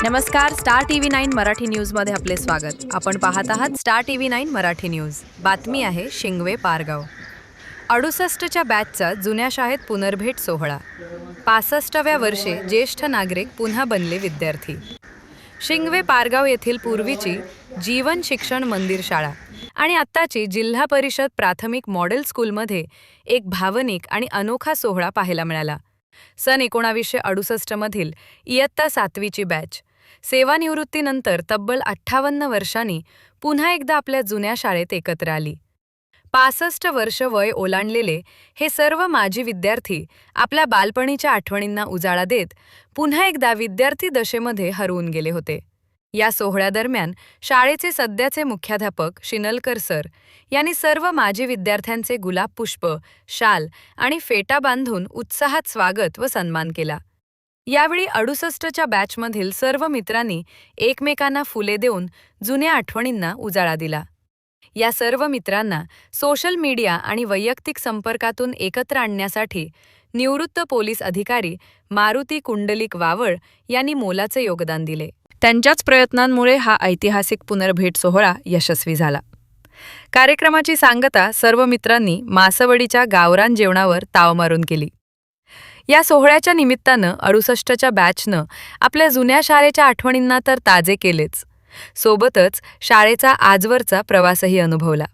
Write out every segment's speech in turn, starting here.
नमस्कार. Star TV 9 Marathi न्यूजमध्ये आपले स्वागत. आपण पाहत आहात स्टार टीव्ही 9 मराठी न्यूज. बातमी आहे शिंगवे पारगाव. 68च्या बॅचचा जुन्या शाळेत पुनर्भेट सोहळा. 65व्या वर्षे ज्येष्ठ नागरिक पुन्हा बनले विद्यार्थी. शिंगवे पारगाव येथील पूर्वीची जीवन शिक्षण मंदिर शाळा आणि आत्ताची जिल्हा परिषद प्राथमिक मॉडेल स्कूलमध्ये एक भावनिक आणि अनोखा सोहळा पाहायला मिळाला. सन 1968 मधील इयत्ता 7वीची बॅच सेवानिवृत्तीनंतर तब्बल 58 वर्षांनी पुन्हा एकदा आपल्या जुन्या शाळेत एकत्र आली. 65 वर्ष वय ओलांडलेले हे सर्व माजी विद्यार्थी आपल्या बालपणीच्या आठवणींना उजाळा देत पुन्हा एकदा विद्यार्थी दशेमध्ये हरवून गेले होते. या सोहळ्यादरम्यान शाळेचे सध्याचे मुख्याध्यापक शिनलकर सर यांनी सर्व माजी विद्यार्थ्यांचे गुलाब पुष्प, शाल आणि फेटा बांधून उत्साहात स्वागत व सन्मान केला. यावेळी 68च्या बॅचमधील सर्व मित्रांनी एकमेकांना फुले देऊन जुन्या आठवणींना उजाळा दिला. या सर्व मित्रांना सोशल मीडिया आणि वैयक्तिक संपर्कातून एकत्र आणण्यासाठी निवृत्त पोलीस अधिकारी मारुती कुंडलिक वावळ यांनी मोलाचे योगदान दिले. त्यांच्याच प्रयत्नांमुळे हा ऐतिहासिक पुनर्भेट सोहळा यशस्वी झाला. कार्यक्रमाची सांगता सर्व मित्रांनी मासवडीच्या गावरान जेवणावर ताव मारून केली. या सोहळ्याच्या निमित्तानं 68च्या बॅचनं आपल्या जुन्या शाळेच्या आठवणींना तर ताजे केलेच, सोबतच शाळेचा आजवरचा प्रवासही अनुभवला.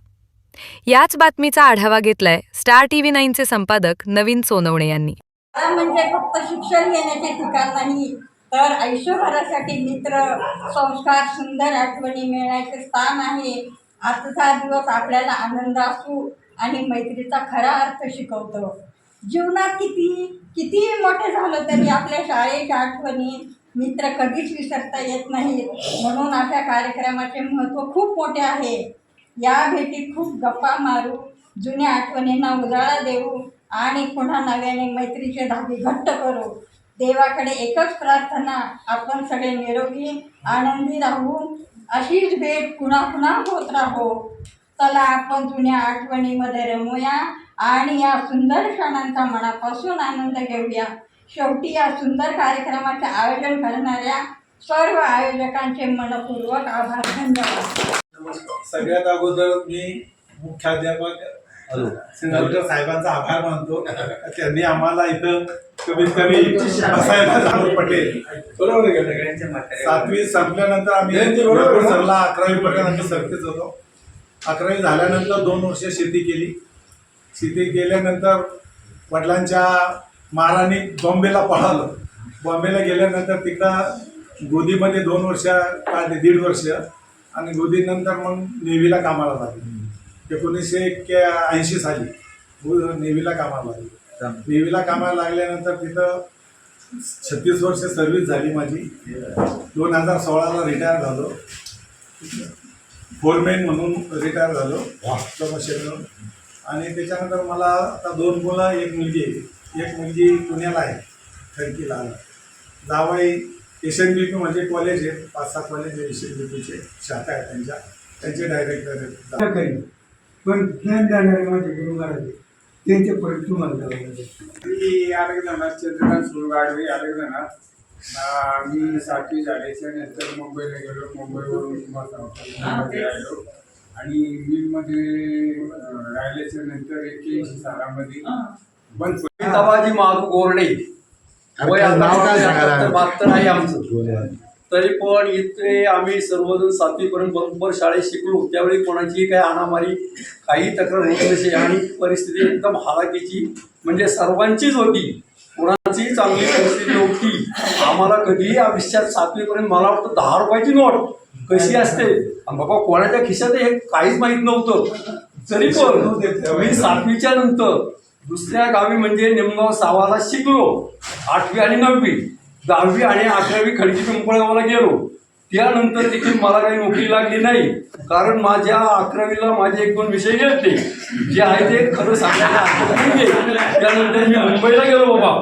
याच बातमीचा आढावा घेतलाय स्टार टीव्ही 9चे संपादक नवीन सोनवणे यांनी. म्हणजे फक्त शिक्षण घेण्याचे ठिकाण नाही, तर आयुष्यभरासाठी मित्र, संस्कार, सुंदर आठवणी मिळण्याचे स्थान आहे. आजचा दिवस आपल्याला आनंद असू आणि मैत्रीचा खरा अर्थ शिकवतो. जीवनात कितीही मोठे झालं तरी आपल्या शाळेच्या आठवणी, मित्र कधीच विसरता येत नाहीत. म्हणून अशा कार्यक्रमाचे महत्त्व खूप मोठे आहे. या भेटीत खूप गप्पा मारू, जुन्या आठवणींना उजाळा देऊ आणि पुन्हा नव्याने मैत्रीचे धागे घट्ट करू. देवाकडे एकच प्रार्थना, आपण सगळे निरोगी आनंदी राहू, अशीच भेट पुन्हा पुन्हा होत राहो. चला आपण जुन्या आठवणीमध्ये रमूया आणि या सुंदर क्षणांचा मनापासून आनंद घेऊया. शेवटी या सुंदर कार्यक्रमाचे आयोजन करणाऱ्या सर्व आयोजकांचे मनपूर्वक आभार. धन्यवाद. सगळ्यात अगोदर मी मुख्याध्यापक सिंधुदुर्ग साहेबांचा आभार मानतो. त्यांनी आम्हाला इथं कमीत कमी बसायला जागा पटेल. बरोबर आहे. 7वी संपल्यानंतर आम्ही बरोबर सरला 11वी पर्यंत आम्ही सरतेच होतो. 11वी झाल्यानंतर 2 वर्ष शेती केली. शेती केल्यानंतर वडिलांच्या माराने बॉम्बेला पळालो. बॉम्बेला गेल्यानंतर तिकडं गोदीमध्ये 2 वर्ष काढले, 1.5 वर्ष, आणि गोदीनंतर मग नेव्हीला कामाला लागले. 1980 साली नेव्हीला कामाला लागली. नेव्हीला कामाला लागल्यानंतर तिथं 36 वर्ष सर्व्हिस झाली माझी. 2016ला रिटायर झालो. फोरमॅन म्हणून रिटायर झालो प्रमोशन म्हणून. आणि त्याच्यानंतर मला आता 2 मुलं, एक मुलगी पुण्याला आहे, खडकीला. जावई SNBP म्हणजे कॉलेज आहे, 5-6 कॉलेज आहे SNBPचे, शाखा आहे त्यांचे डायरेक्टर आहेत. पण ज्ञान देणारे माझे गुरु महाराज त्यांच्या पर्यंत तुम्हाला मी आलेखनाथ चंद्रकांत सुरगाडवे आलेखनाथ. मी 7वी झाल्याच्या नंतर मुंबईला गेलो. मुंबईवरून मुंबईमध्ये राहिलो आणि मिलमध्ये राहिल्याच्या नंतर 81 सालामध्ये बंद. पिताबाजी मारू गोरडे वय आता 72 आहे आमचं. तरी पण इथे आम्ही सर्वजण 7वी पर्यंत बरोबर शाळेत शिकलो. त्यावेळी कोणाची काही अनामारी, काही तक्रार होत नसे आणि परिस्थिती एकदम हालाकीची म्हणजे सर्वांचीच होती. कोणाचीही चांगली परिस्थिती होती. आम्हाला कधीही आयुष्यात 7वी पर्यंत मला वाटतं 10 रुपयाची नोट कशी असते बाबा कोणाच्या खिशात हे काहीच माहीत नव्हतं. तरी पण मी 7वीच्या नंतर दुसऱ्या गावी म्हणजे निमगाव सावाला शिकलो. 8वी आणि 9वी, 10वी आणि 11वी खडकी पिंपळगावला गेलो. त्यानंतर देखील मला काही नोकरी लागली नाही, कारण माझ्या 11वीला माझे 1-2 विषय गेले जे आहे ते खरं सांगायला. त्यानंतर मी मुंबईला गेलो बाबा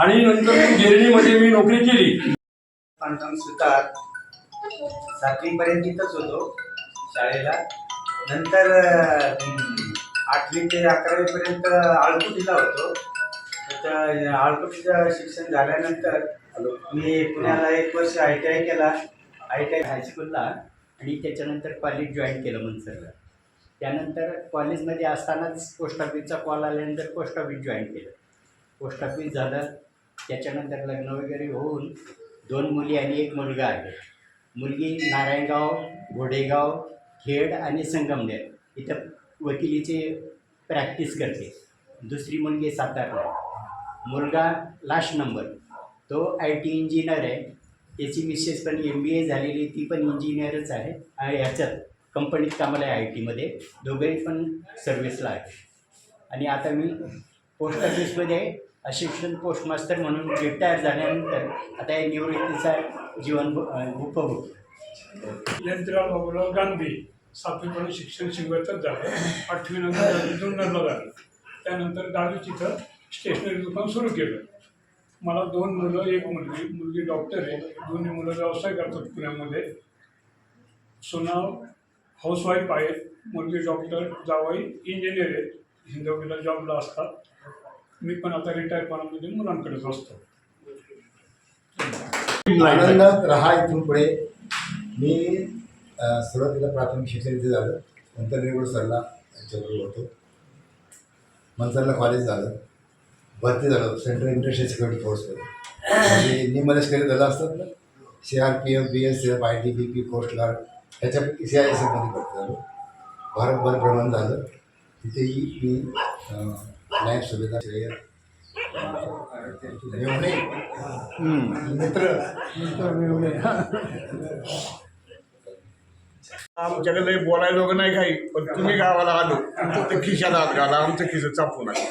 आणि नंतर मी गिरणीमध्ये मी नोकरी केली. सुतार 7वी पर्यंत इथंच होतो शाळेला. नंतर 8वी ते 11वी पर्यंत आळकुटीला होतो. तर आळकुटीचं शिक्षण झाल्यानंतर मी पुण्याला 1 वर्ष ITI केला, ITI हायस्कूलला, आणि त्याच्यानंतर कॉलेज जॉईन केलं मनसरला. त्यानंतर कॉलेजमध्ये असतानाच पोस्ट ऑफिसचा कॉल आल्यानंतर पोस्ट ऑफिस जॉईन केलं. पोस्ट ऑफिस झालं, त्याच्यानंतर लग्न वगैरे होऊन 2 मुली आणि 1 मुलगा आहे. मुलगी नारायणगाव, घोडेगाव, खेड आणि संगमनेर इथं वकिलीची प्रॅक्टिस करते. दुसरी मुलगी सातारला. मुलगा लास्ट नंबर, तो IT इंजिनियर आहे. त्याची मिसेस पण MBA झालेली, ती पण इंजिनियरच आहे. ह्याच्यात कंपनीत कामाला आहे IT मध्ये. दोघंही पण सर्व्हिसला आहे. आणि आता मी पोस्ट ऑफिसमध्ये असिस्टंट पोस्ट मास्टर म्हणून रिटायर झाल्यानंतर आता या निवृत्तीचा जीवन उपभोग. यंत्रा बाबूराव गांधी 7वीपर्यंत शिक्षण शिकवायचंच झालं. 8वी नंतर जुन्नरला झालं. त्यानंतर 10वी तिथं स्टेशनरी दुकान सुरू केलं. मला 2 मुलं 1 मुलगी. मुलगी डॉक्टर आहे. दोन्ही मुलं व्यवसाय करतात पुण्यामध्ये. सुनाव हाऊसवाईफ आहेत. मुलगी डॉक्टर, जावई इंजिनियर आहेत. हिंदवीला जॉबला असतात. मी पण आता रिटायरपणामध्ये मुलांकडेच असतो. आनंदात राहा इथून पुढे. मी सुरुवातीला प्राथमिक शिक्षण इथे झालं, नंतर रेगुलर सरला यांच्याबरोबर होतो. मनसरला कॉलेज झालं, भरती झालं सेंट्रल इंटरनॅशनल सिक्युरिटी फोर्समध्ये. म्हणजे निमलेश करीत झालं असतात ना, CRPF, BSF, ITBP, coast guard, ह्याच्यापैकी CISFमध्ये भरती झालो. भारतभर भ्रमण झालं. तिथेही मी लाईफ सुविधा मित्र आमच्याकडे बोलायला लोक नाही काही, पण तुम्ही गावाला आलो, तुमचं खिशात हात घाला, आमचं खिशा चापून आहे.